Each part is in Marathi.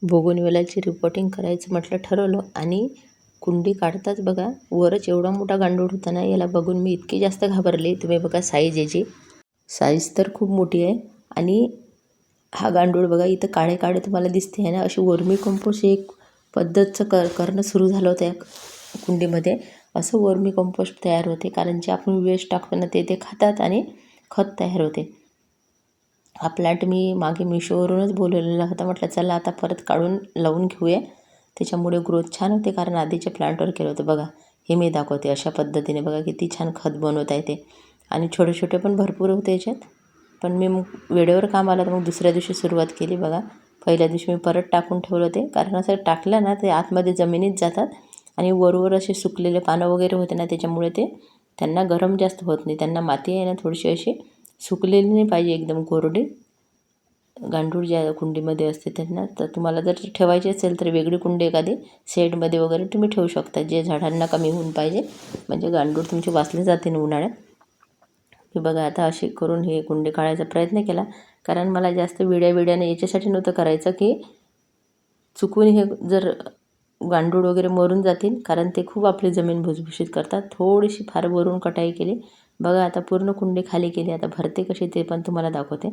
बोगनवेलाची रिपोर्टिंग करायचं म्हटलं ठरवलं आणि कुंडी काढताच बघा वरच एवढा मोठा गांडूळ होता ना, याला बघून मी इतकी जास्त घाबरले. तुम्ही बघा साईज याची, साईज तर खूप मोठी आहे. आणि हा गांडूळ बघा इथं काळे काळे तुम्हाला दिसते आहे ना, अशी वर्मी कंपोस्ट एक पद्धतचं करणं सुरू झालं होतं या कुंडीमध्ये. असं वर्मी कंपोस्ट तयार होते, कारण जे आपण वेस्ट टाकतो ना ते खातात आणि खत तयार होते. हा प्लॅन्ट मी मागे मिशोवरूनच बोलवलेला होता. म्हटलं चला आता परत काढून लावून घेऊया, त्याच्यामुळे ग्रोथ छान होते. कारण आधीच्या प्लांटवर केलं होतं बघा. हे मी दाखवते अशा पद्धतीने बघा किती छान खत बनवता येते. आणि छोटे छोटे पण भरपूर होते याच्यात. पण मी मग वेळेवर काम आलं तर मग दुसऱ्या दिवशी सुरुवात केली बघा. पहिल्या दिवशी मी परत टाकून ठेवलं ते, कारण असं टाकलं ना ते आतमध्ये जमिनीत जातात आणि वरवर असे सुकलेले पानं वगैरे होते ना, त्याच्यामुळे ते त्यांना गरम जास्त होत नाही. त्यांना माती आहे ना थोडीशी अशी सुकलेली नाही पाहिजे, एकदम कोरडी. गांडूळ ज्या कुंडीमध्ये असते त्यांना, तर तुम्हाला जर ठेवायची असेल तर वेगळी कुंडी एखादी शेडमध्ये वगैरे तुम्ही ठेवू शकता, जे झाडांना कमी ऊन पाहिजे, म्हणजे गांडूळ तुमचे वाचले जाते ना उन्हाळ्यात. मी बघा आता अशी करून हे कुंडी काढायचा प्रयत्न केला, कारण मला जास्त विड्याने याच्यासाठी नव्हतं करायचं की चुकून हे जर गांडूळ वगैरे मरून जातील, कारण ते खूप आपली जमीन भुसभुशीत करतात. थोडीशी फार वरून कटाई केली बघा. आता पूर्ण कुंडी खाली केली. आता भरते कशी ते पण तुम्हाला दाखवते.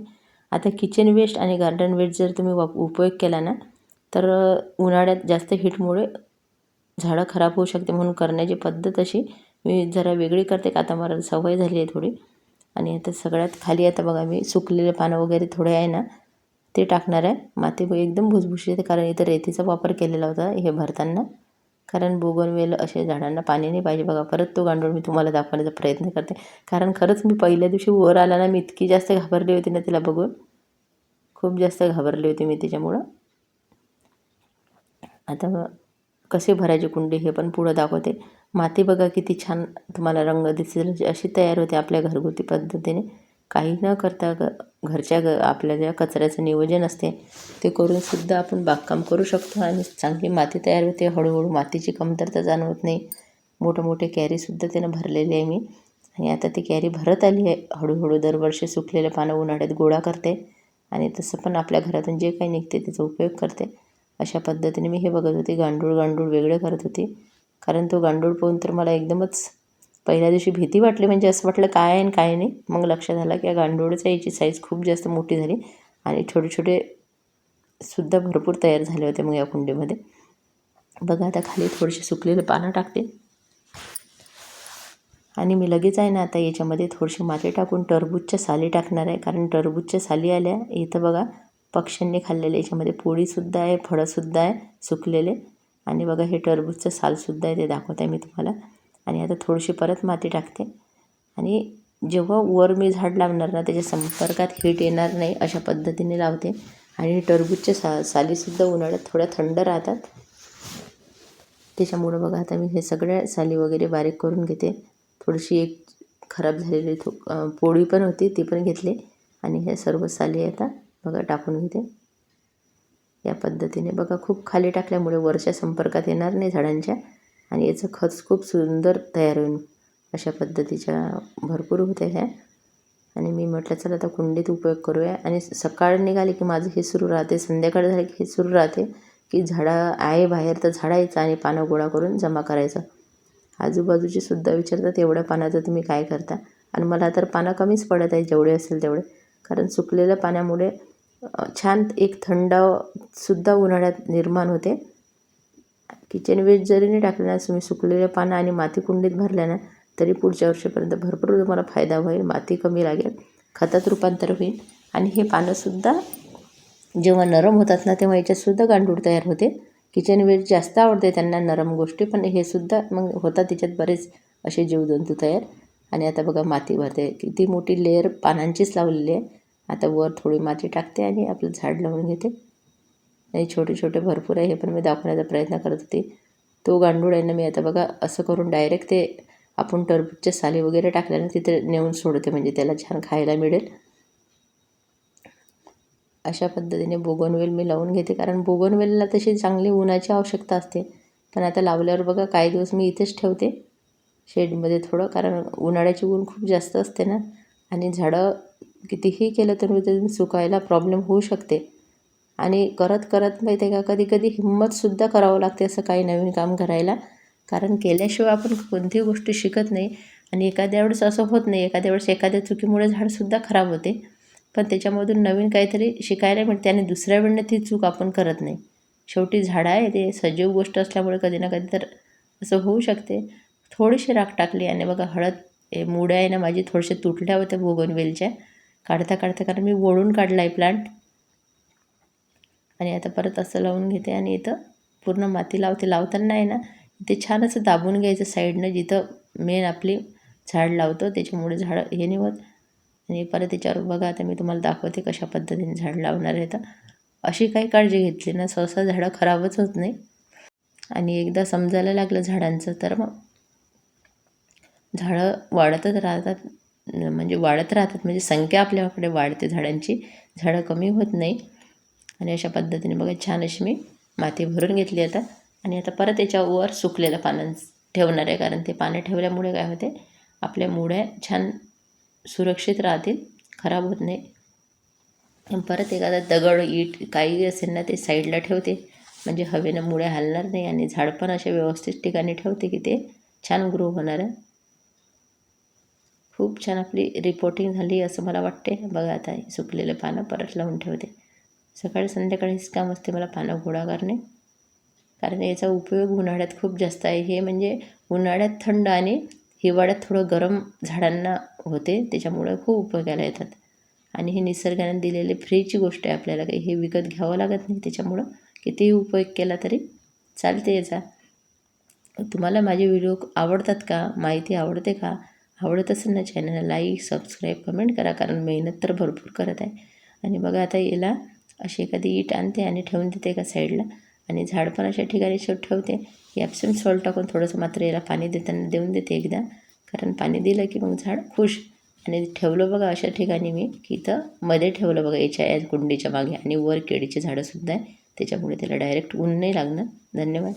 आता किचन वेस्ट आणि गार्डन वेस्ट जर तुम्ही उपयोग केला ना, तर उन्हाळ्यात जास्त हीटमुळे झाडं खराब होऊ शकते. म्हणून करण्याची पद्धत अशी मी जरा वेगळी करते, का आता मला सवय झाली आहे थोडी. आणि आता सगळ्यात खाली आता बघा मी सुकलेले पानं वगैरे थोडे आहे ना ते टाकणार आहे. माती एकदम भुसभुशीत आहे, कारण इथं रेतीचा वापर केलेला होता हे भरताना. कारण बोगनवेल अशा झाडांना पाणी नाही पाहिजे बघा. परत तो गांडूळ मी तुम्हाला दाखवण्याचा प्रयत्न करते, कारण खरंच मी पहिल्या दिवशी वर आला ना, मी इतकी जास्त घाबरली होती ना तिला बघून, खूप जास्त घाबरली होती मी त्याच्यामुळं. आता कसे भरायची कुंडी हे पण पुढं दाखवते. माती बघा किती छान तुम्हाला रंग दिसेल अशी तयार होते आपल्या घरगुती पद्धतीने. काही न करता घरच्या आपल्या ज्या कचऱ्याचं नियोजन असते ते करूनसुद्धा आपण बागकाम करू शकतो आणि चांगली माती तयार होते. हळूहळू मातीची कमतरता जाणवत नाही. मोठे कॅरीसुद्धा त्यानं भरलेली आहे मी. आणि आता ती कॅरी भरत आली आहे हळूहळू. दरवर्षी सुकलेले पानं उन्हाळ्यात गोळा करते आणि तसं पण आपल्या घरातून जे काही निघते त्याचा उपयोग करते. अशा पद्धतीने मी हे बघत होते. गांडूळ वेगळे करत होती, कारण तो गांडूळ पाहून तर मला एकदमच पहिल्या दिवशी भीती वाटली. म्हणजे असं वाटलं काय आहे आणि काय नाही. मग लक्षात आलं की या गांडूळचा याची साईज खूप जास्त मोठी झाली आणि छोटे सुद्धा भरपूर तयार झाले होते मग या कुंडीमध्ये. बघा आता खाली थोडीशी सुकलेले पानं टाकते आणि मी लगेच आहे ना आता याच्यामध्ये थोडीशी माती टाकून टरबूजच्या साली टाकणार आहे. कारण टरबूजच्या साली आल्या इथं बघा पक्ष्यांनी खाल्लेले. याच्यामध्ये पोळीसुद्धा आहे, फळंसुद्धा आहे सुकलेले. आणि बघा हे टरबूजचं सालसुद्धा आहे, ते दाखवत आहे मी तुम्हाला. आणि आता थोडीशी परत माती टाकते आणि जेव्हा वर मी झाड लावणार ना त्याच्या संपर्कात हीट येणार नाही अशा पद्धतीने लावते. आणि टरबूजच्या सालीसुद्धा उन्हाळ्यात थोड्या थंड राहतात, त्याच्यामुळं बघा आता मी हे सगळ्या साली वगैरे बारीक करून घेते. थोडीशी एक खराब झालेली पोळी पण होती, ती पण घेतली. आणि हे सर्व साली आता बघा टाकून घेते या पद्धतीने. बघा खूप खाली टाकल्यामुळे वरच्या संपर्कात येणार नाही झाडांच्या आणि याचं खत खूप सुंदर तयार होईल. अशा पद्धतीच्या भरपूर होत्या ह्या. आणि मी म्हटलं चला आता कुंडीत उपयोग करूया. आणि सकाळ निघाली की माझं हे सुरू राहते, संध्याकाळ झाली की हे सुरू राहते की झाडं आहे बाहेर तर झाडायचं आणि पानं गोळा करून जमा करायचं. आजूबाजूचे सुद्धा विचारतात एवढ्या पानाचं तुम्ही काय करता. आणि मला तर पानं कमीच पडत आहे, जेवढे असेल तेवढे. कारण सुकलेल्या पाण्यामुळे छान एक थंडसुद्धा उन्हाळ्यात निर्माण होते. किचन वेस्ट जरी नाही टाकलं ना तुम्ही, सुकलेल्या पानं आणि माती कुंडीत भरल्या ना तरी पुढच्या वर्षीपर्यंत भरपूर तुम्हाला फायदा होईल. माती कमी लागेल, खतात रूपांतर होईल. आणि हे पानंसुद्धा जेव्हा नरम होतात ना तेव्हा याच्यातसुद्धा गांडूळ तयार होते. किचन वेस्ट जास्त आवडते त्यांना नरम गोष्टी, पण हे सुद्धा मग होतात त्याच्यात बरेच असे जीवजंतू तयार. आणि आता बघा माती भरते, किती मोठी लेअर पानांचीच लावलेली आहे. आता वर थोडी माती टाकते आणि आपलं झाड लावून घेते. आणि छोटे भरपूर आहे, हे पण मी दाखवण्याचा प्रयत्न करत होते. तो गांडूळ आहे ना मी आता बघा असं करून डायरेक्ट ते आपण टरबूजच्या साली वगैरे टाकल्यानं तिथे नेऊन सोडते, म्हणजे त्याला छान खायला मिळेल. अशा पद्धतीने बोगनवेल मी लावून घेते, कारण बोगनवेलला तशी चांगली उन्हाची आवश्यकता असते. पण आता लावल्यावर बघा काही दिवस मी इथेच ठेवते शेडमध्ये थोडं, कारण उन्हाळ्याची ऊन खूप जास्त असते ना आणि झाडं कितीही केलं तर सुकायला प्रॉब्लेम होऊ शकते. आणि करत करत माहिती आहे का, कधी कधी हिंमतसुद्धा करावं लागते असं काही नवीन काम करायला. कारण केल्याशिवाय आपण कोणतीही गोष्ट शिकत नाही. आणि एखाद्या वेळेस असं होत नाही, एखाद्या वेळेस एखाद्या चुकीमुळे झाडसुद्धा खराब होते, पण त्याच्यामधून नवीन काहीतरी शिकायला मिळते आणि दुसऱ्या वेळेला ती चूक आपण करत नाही. शेवटी झाडं आहे ते सजीव गोष्ट असल्यामुळे कधी ना कधी तर असं होऊ शकते. थोडीशी राख टाकली आणि बघा मुळ्या आहे ना माझी थोडीशा तुटल्या होत्या बोगनवेलच्या काढता काढता, कारण मी वळून काढला आहे प्लांट. आणि आता परत असं लावून घेते आणि इथं पूर्ण माती लावते. लावताना आहे ना ते छान असं दाबून घ्यायचं साईडनं, जिथं मेन आपली झाड लावतो त्याच्यामुळे झाडं हे नाही होत. आणि परत त्याच्यावर बघा आता मी तुम्हाला दाखवते कशा पद्धतीने झाड लावणार आहे. तर अशी काही काळजी घेतली ना सहसा झाडं खराबच होत नाही. आणि एकदा समजायला लागलं झाडांचं तर मग झाडं वाढतच राहतात, म्हणजे संख्या आपल्याकडे वाढते झाडांची, झाडं कमी होत नाही. आणि अशा पद्धतीने बघा छान अशी मी माती भरून घेतली आता. आणि आता परत याच्यावर सुकलेलं पानं ठेवणार आहे, कारण ते पानं ठेवल्यामुळे काय होते, आपल्या मुळ्या छान सुरक्षित राहतील, खराब होत नाही. परत एखादा दगड ईट काही असेल ना ते साईडला ठेवते, म्हणजे हवेनं मुळ्या हलणार नाही आणि झाड पण अशा व्यवस्थित ठिकाणी ठेवते की ते छान ग्रो होणार आहे. खूप छान आपली रिपोर्टिंग झाली असं मला वाटते. बघा आता सुकलेलं पानं परत लावून ठेवते. सकाळी संध्याकाळीच काम असते मला पानं गोळा करणे, कारण याचा उपयोग उन्हाळ्यात खूप जास्त आहे. हे म्हणजे उन्हाळ्यात थंड आणि हिवाळ्यात थोडं गरम झाडांना होते, त्याच्यामुळे खूप उपयोगाला येतात. आणि हे निसर्गाने दिलेली फ्रीची गोष्ट आहे, आपल्याला काही हे विकत घ्यावं लागत नाही. त्याच्यामुळं कितीही उपयोग केला तरी चालते याचा. तुम्हाला माझे व्हिडिओ आवडतात का, माहिती आवडते का? आवडत असेल ना चॅनलला लाईक सबस्क्राईब कमेंट करा, कारण मेहनत तर भरपूर करत आहे. आणि बघा आता याला अशी एखादी ईट आणते आणि ठेवून देते एका साईडला, आणि झाड पण अशा ठिकाणी ठेवते. ॲप्सम सॉल्ट टाकून थोडंसं मात्र याला पाणी देताना देऊन देते एकदा, कारण पाणी दिलं की मग झाड खुश. आणि ठेवलं बघा अशा ठिकाणी मी की इथं मध्ये ठेवलं बघा या कुंडीच्या मागे, आणि वर केळीची झाडंसुद्धा आहे, त्याच्यामुळे त्याला डायरेक्ट ऊन नाही लागणार. धन्यवाद.